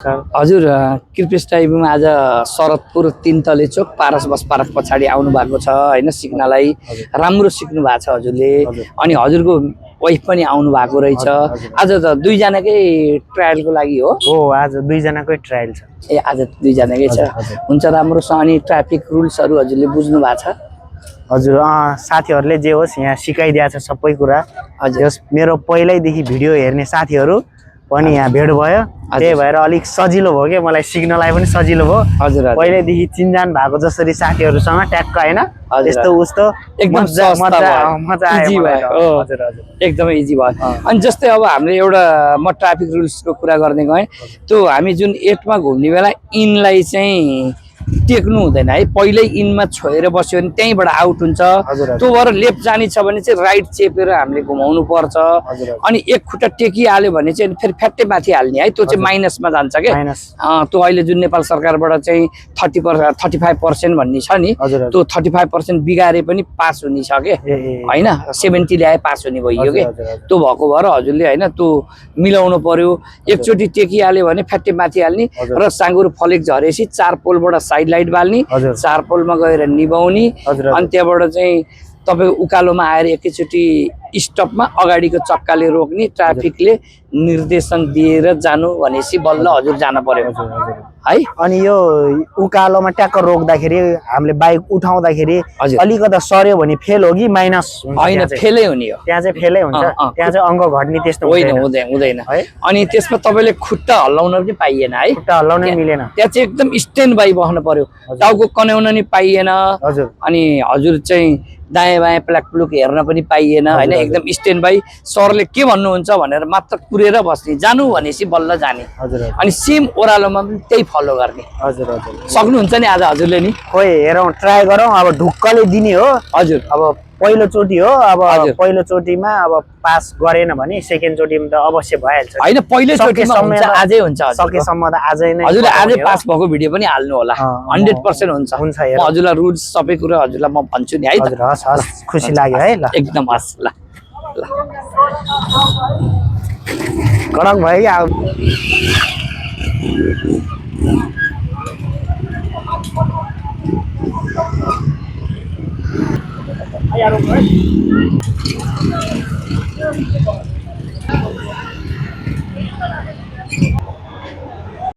हजुर कृपेश टाइपमा आज शरदपुर 3 तले चोक पारस बस पार्क पछाडि आउनु भएको छ हैन सिक्नलाई राम्रो सिक्नु भएको छ हजुरले अनि हजुरको वाइफ पनि आउनु भएको रहेछ आज त दुई जनाकै ट्रायलको लागि हो आज दुई जनाकै ट्रायल छ ए आज दुई जनाकै छ हुन्छ राम्रो छ अनि ट्राफिक रुल्सहरु हजुरले बुझ्नु भएको छ हजुर साथीहरुले जे होस् यहाँ सिकाइदिया छ सबै कुरा हजुर मेरो पहिल्यैदेखि भिडियो हेर्ने साथीहरु पनि यहाँ भेट भयो त्यही भएर अलिक सजिलो भयो के मलाई सिक्नलाई पनि सजिलो भयो हजुर पहिल्यैदेखि चिनजान भएको जसरी साथीहरुसँग ट्याक्क हैन त्यस्तो उस्तो एकदम मजा आयो हजुर हजुर एकदमै इजी भयो अनि जस्तै अब हामीले एउटा म ट्राफिक रुल्सको कुरा गर्ने गएँ त्यो हामी जुन 8 मा घुम्ने बेला इनलाई चाहिँ टेक्नु हुँदैन है पहिल्यै इनमा छोएर बस्यो भने त्यहीबाट आउट हुन्छ त्यो भएर लेफ्ट जाने छ भने चाहिँ राइट चेपेर हामीले घुमाउनु पर्छ अनि एक खुट्टा टेकिहाल्यो भने चाहिँ फेरि फ्याट्टै माथि हाल्ने है त्यो चाहिँ माइनसमा जान्छ के त्यो अहिले जुन नेपाल सरकारबाट चाहिँ 35% भन्ने छ नि त्यो 35% बिगारे पनि पास हुने छ के हैन 70 ल्याए पास हुने भइयो के त्यो भएको भएर हजुरले हैन त्यो मिलाउनु पर्यो एकचोटी टेकिहाल्यो भने फ्याट्टै माथि हाल्ने र साङ्गुरो फलेक झरेसी 4 पोलबाट साइड लाइट बाल्ने 4 पोलमा गएर निभाउने अनि त्यहाँबाट चाहिँ तपाईँ उकालोमा आएर एकैचोटी स्टपमा अगाडिको चक्काले रोक्ने ट्राफिकले निर्देशन दिएर जानु भनेपछि बल्ल हजुर जान पर्यो है अनि यो उकालोमा ट्याक्क रोक्दाखेरि हामीले बाइक उठाउँदाखेरि अलिकता सर्यो भने फेल हो कि माइनस हैन फेलै हुने हो त्यहाँ चाहिँ फेलै हुन्छ त्यहाँ चाहिँ अंक घट्ने त्यस्तो हुँदैन अनि त्यसमा तपाईले खुट्टा हल्लाउन पनि पाइएन है खुट्टा हल्लाउन मिलेन त्यहाँ चाहिँ एकदम स्ट्यान्ड बाइ बस्नु पर्यो टाउको कन्याउन नि पाइएन अनि हजुर चाहिँ दायाँ बायाँ प्लाक प्लुक हेर्न पनि पाइएन हैन एकदम स्ट्यान्ड बाइ सरले के भन्नुहुन्छ भनेर मात्र कुरेर बस्ने जानु भनेपछि बल्ल जाने अनि सेम ओरालोमा पनि त्यही फलो गर्ने सक्नुहुन्छ नि आज हजुरले नि खोइ हेरौँ ट्राई गरौँ अब ढुक्कले दिने हो हजुर अब पहिलो चोटी हो अब पहिलो चोटीमा अब पास गरेन भने सेकेन्ड चोटीमा त अवश्य भइहाल्छ हैन पहिलो चोटीमा हुन्छ आजै हुन्छ सकेसम्म त आजै नै हजुरले आजै पास भएको भिडियो पनि हाल्नु होला 100% हुन्छ म हजुरलाई रुल्स सबै कुरा हजुरलाई म भन्छु नि है हजुर हस् खुसी लाग्यो है ल एकदम हस् ल कडक भयो कि अब